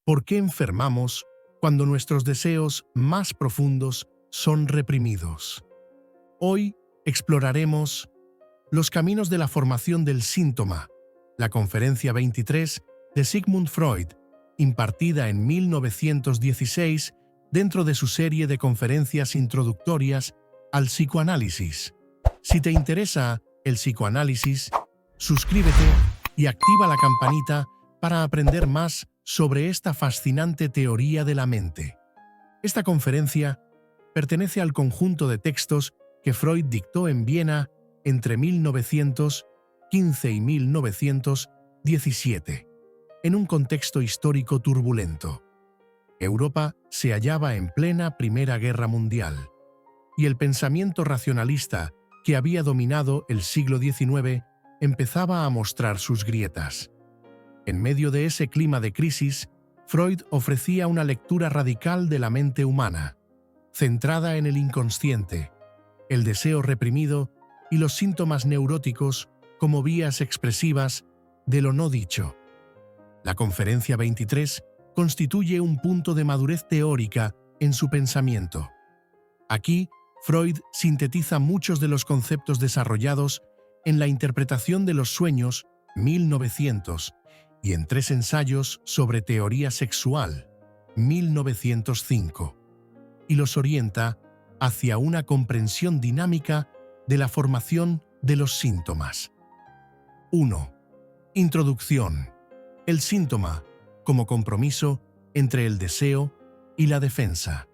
¿Por qué enfermamos cuando nuestros deseos más profundos son reprimidos? Hoy exploraremos los caminos de la formación del síntoma, la Conferencia 23 de Sigmund Freud, impartida en 1916 dentro de su serie de conferencias introductorias al psicoanálisis. Si te interesa el psicoanálisis, suscríbete y activa la campanita para aprender más sobre esta fascinante teoría de la mente. Esta conferencia pertenece al conjunto de textos que Freud dictó en Viena entre 1915 y 1917, en un contexto histórico turbulento. Europa se hallaba en plena Primera Guerra Mundial, y el pensamiento racionalista que había dominado el siglo XIX empezaba a mostrar sus grietas. En medio de ese clima de crisis, Freud ofrecía una lectura radical de la mente humana, centrada en el inconsciente, el deseo reprimido y los síntomas neuróticos como vías expresivas de lo no dicho. La Conferencia 23 constituye un punto de madurez teórica en su pensamiento. Aquí, Freud sintetiza muchos de los conceptos desarrollados en la interpretación de los sueños, 1900, y en 3 ensayos sobre teoría sexual, 1905, y los orienta hacia una comprensión dinámica de la formación de los síntomas. 1. Introducción. El síntoma como compromiso entre el deseo y la defensa.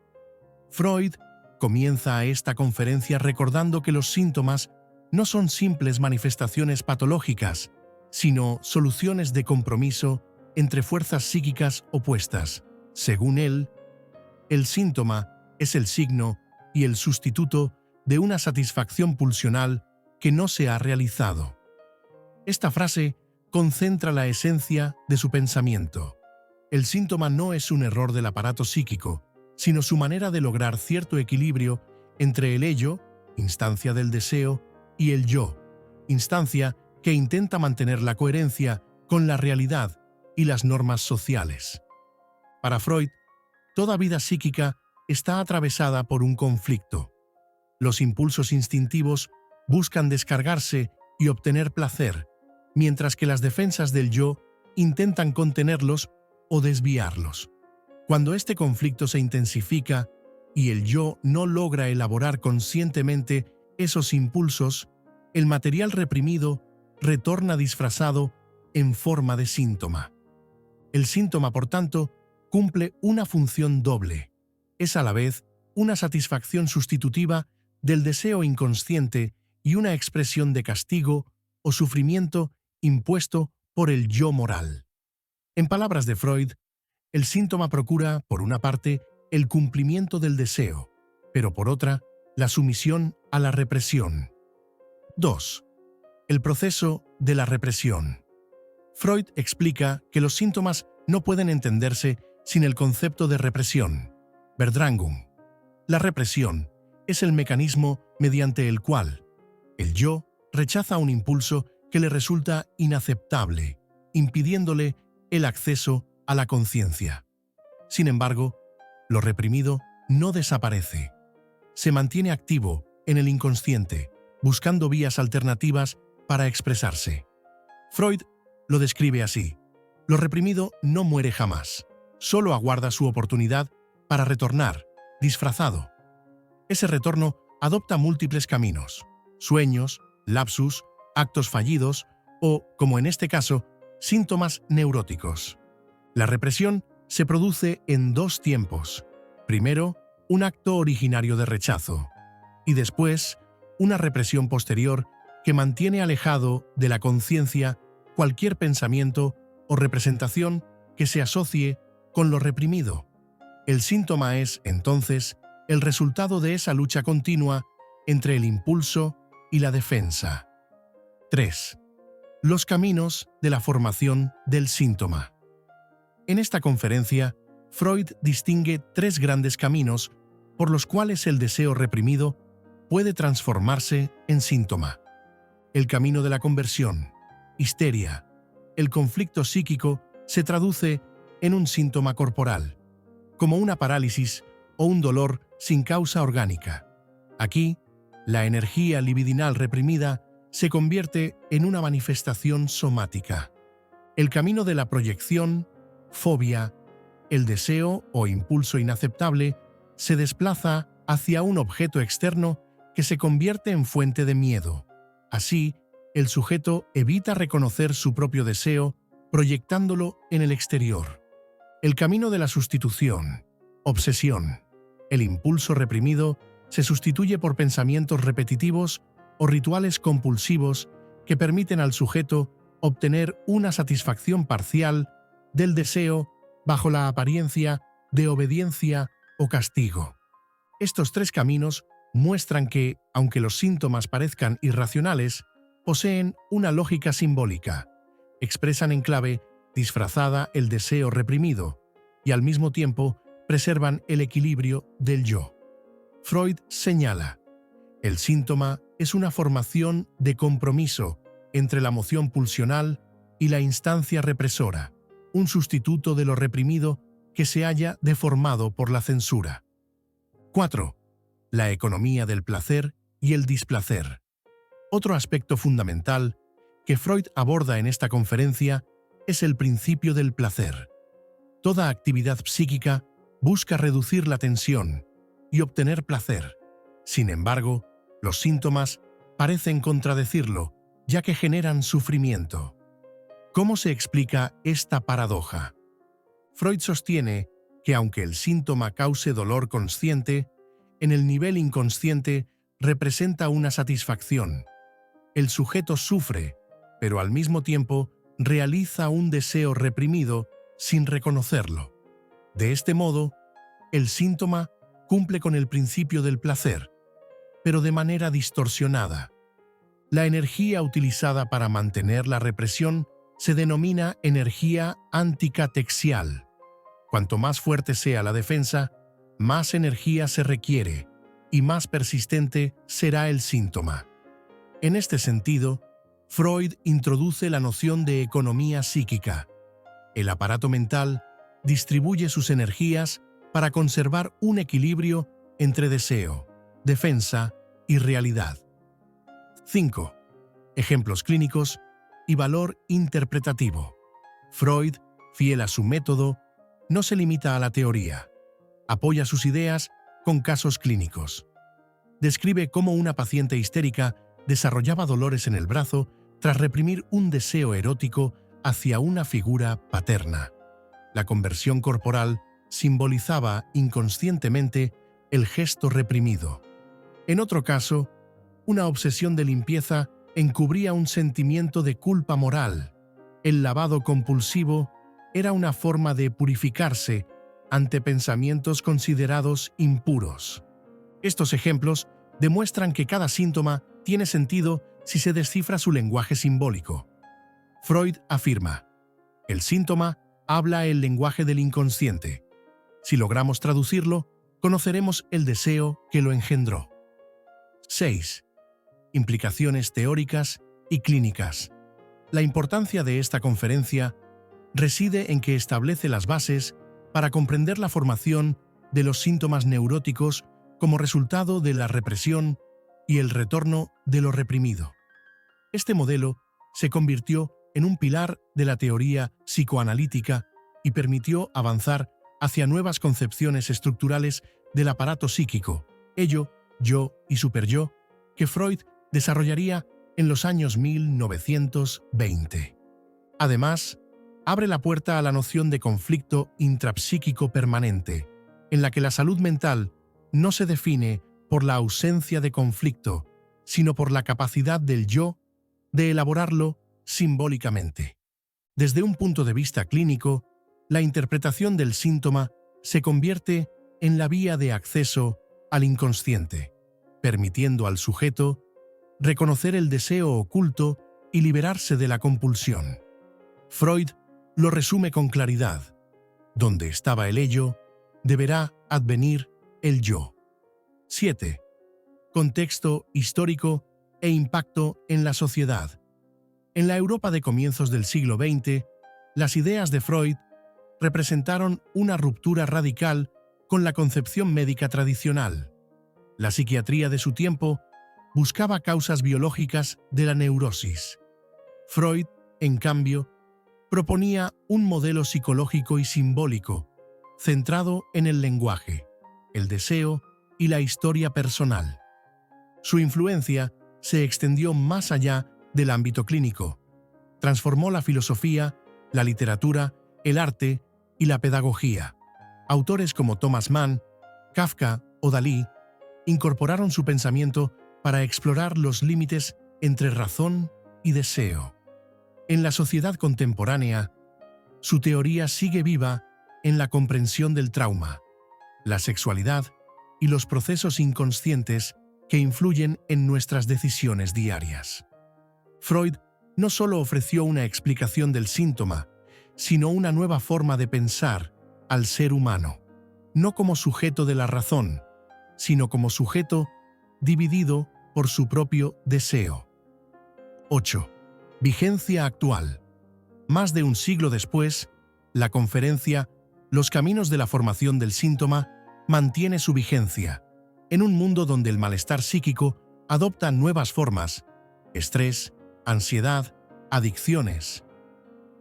Freud comienza a esta conferencia recordando que los síntomas no son simples manifestaciones patológicas, sino soluciones de compromiso entre fuerzas psíquicas opuestas. Según él, el síntoma es el signo y el sustituto de una satisfacción pulsional que no se ha realizado. Esta frase concentra la esencia de su pensamiento. El síntoma no es un error del aparato psíquico, sino su manera de lograr cierto equilibrio entre el ello, instancia del deseo, y el yo, instancia que intenta mantener la coherencia con la realidad y las normas sociales. Para Freud, toda vida psíquica está atravesada por un conflicto. Los impulsos instintivos buscan descargarse y obtener placer, mientras que las defensas del yo intentan contenerlos o desviarlos. Cuando este conflicto se intensifica y el yo no logra elaborar conscientemente esos impulsos, el material reprimido retorna disfrazado en forma de síntoma. El síntoma, por tanto, cumple una función doble. Es a la vez una satisfacción sustitutiva del deseo inconsciente y una expresión de castigo o sufrimiento impuesto por el yo moral. En palabras de Freud, el síntoma procura, por una parte, el cumplimiento del deseo, pero por otra, la sumisión a la represión. 2. El proceso de la represión. Freud explica que los síntomas no pueden entenderse sin el concepto de represión, Verdrängung. La represión es el mecanismo mediante el cual el yo rechaza un impulso que le resulta inaceptable, impidiéndole el acceso a la conciencia. Sin embargo, lo reprimido no desaparece. Se mantiene activo en el inconsciente, buscando vías alternativas para expresarse. Freud lo describe así: lo reprimido no muere jamás, solo aguarda su oportunidad para retornar, disfrazado. Ese retorno adopta múltiples caminos: sueños, lapsus, actos fallidos o, como en este caso, síntomas neuróticos. La represión se produce en 2 tiempos. Primero, un acto originario de rechazo, y después, una represión posterior que mantiene alejado de la conciencia cualquier pensamiento o representación que se asocie con lo reprimido. El síntoma es, entonces, el resultado de esa lucha continua entre el impulso y la defensa. 3. Los caminos de la formación del síntoma. En esta conferencia, Freud distingue 3 grandes caminos por los cuales el deseo reprimido puede transformarse en síntoma. El camino de la conversión, histeria. El conflicto psíquico se traduce en un síntoma corporal, como una parálisis o un dolor sin causa orgánica. Aquí, la energía libidinal reprimida se convierte en una manifestación somática. El camino de la proyección, fobia, el deseo o impulso inaceptable se desplaza hacia un objeto externo que se convierte en fuente de miedo. Así, el sujeto evita reconocer su propio deseo, proyectándolo en el exterior. El camino de la sustitución, obsesión. El impulso reprimido se sustituye por pensamientos repetitivos o rituales compulsivos que permiten al sujeto obtener una satisfacción parcial del deseo bajo la apariencia de obediencia o castigo. Estos tres caminos muestran que, aunque los síntomas parezcan irracionales, poseen una lógica simbólica, expresan en clave disfrazada el deseo reprimido y al mismo tiempo preservan el equilibrio del yo. Freud señala: el síntoma es una formación de compromiso entre la moción pulsional y la instancia represora, un sustituto de lo reprimido que se haya deformado por la censura. 4. La economía del placer y el displacer. Otro aspecto fundamental que Freud aborda en esta conferencia es el principio del placer. Toda actividad psíquica busca reducir la tensión y obtener placer. Sin embargo, los síntomas parecen contradecirlo, ya que generan sufrimiento. ¿Cómo se explica esta paradoja? Freud sostiene que aunque el síntoma cause dolor consciente, en el nivel inconsciente representa una satisfacción. El sujeto sufre, pero al mismo tiempo realiza un deseo reprimido sin reconocerlo. De este modo, el síntoma cumple con el principio del placer, pero de manera distorsionada. La energía utilizada para mantener la represión se denomina energía anticatexial. Cuanto más fuerte sea la defensa, más energía se requiere y más persistente será el síntoma. En este sentido, Freud introduce la noción de economía psíquica. El aparato mental distribuye sus energías para conservar un equilibrio entre deseo, defensa y realidad. 5. Ejemplos clínicos y valor interpretativo. Freud, fiel a su método, no se limita a la teoría. Apoya sus ideas con casos clínicos. Describe cómo una paciente histérica desarrollaba dolores en el brazo tras reprimir un deseo erótico hacia una figura paterna. La conversión corporal simbolizaba inconscientemente el gesto reprimido. En otro caso, una obsesión de limpieza encubría un sentimiento de culpa moral. El lavado compulsivo era una forma de purificarse ante pensamientos considerados impuros. Estos ejemplos demuestran que cada síntoma tiene sentido si se descifra su lenguaje simbólico. Freud afirma: el síntoma habla el lenguaje del inconsciente. Si logramos traducirlo, conoceremos el deseo que lo engendró. 6. Implicaciones teóricas y clínicas. La importancia de esta conferencia reside en que establece las bases para comprender la formación de los síntomas neuróticos como resultado de la represión y el retorno de lo reprimido. Este modelo se convirtió en un pilar de la teoría psicoanalítica y permitió avanzar hacia nuevas concepciones estructurales del aparato psíquico, ello, yo y superyo, que Freud desarrollaría en los años 1920. Además, abre la puerta a la noción de conflicto intrapsíquico permanente, en la que la salud mental no se define por la ausencia de conflicto, sino por la capacidad del yo de elaborarlo simbólicamente. Desde un punto de vista clínico, la interpretación del síntoma se convierte en la vía de acceso al inconsciente, permitiendo al sujeto reconocer el deseo oculto y liberarse de la compulsión. Freud lo resume con claridad: donde estaba el ello, deberá advenir el yo. 7. Contexto histórico e impacto en la sociedad. En la Europa de comienzos del siglo XX, las ideas de Freud representaron una ruptura radical con la concepción médica tradicional. La psiquiatría de su tiempo buscaba causas biológicas de la neurosis. Freud, en cambio, proponía un modelo psicológico y simbólico, centrado en el lenguaje, el deseo y la historia personal. Su influencia se extendió más allá del ámbito clínico. Transformó la filosofía, la literatura, el arte y la pedagogía. Autores como Thomas Mann, Kafka o Dalí incorporaron su pensamiento para explorar los límites entre razón y deseo. En la sociedad contemporánea, su teoría sigue viva en la comprensión del trauma, la sexualidad y los procesos inconscientes que influyen en nuestras decisiones diarias. Freud no solo ofreció una explicación del síntoma, sino una nueva forma de pensar al ser humano, no como sujeto de la razón, sino como sujeto dividido por su propio deseo. 8. Vigencia actual. Más de un siglo después, la conferencia Los caminos de la formación del síntoma mantiene su vigencia, en un mundo donde el malestar psíquico adopta nuevas formas: estrés, ansiedad, adicciones.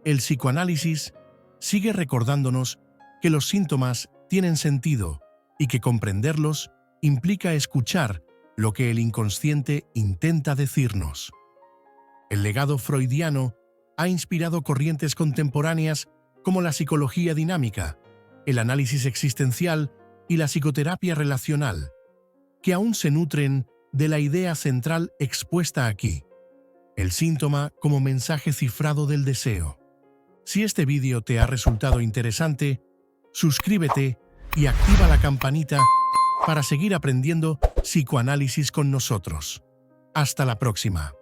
El psicoanálisis sigue recordándonos que los síntomas tienen sentido y que comprenderlos implica escuchar lo que el inconsciente intenta decirnos. El legado freudiano ha inspirado corrientes contemporáneas como la psicología dinámica, el análisis existencial y la psicoterapia relacional, que aún se nutren de la idea central expuesta aquí: el síntoma como mensaje cifrado del deseo. Si este vídeo te ha resultado interesante, suscríbete y activa la campanita para seguir aprendiendo psicoanálisis con nosotros. Hasta la próxima.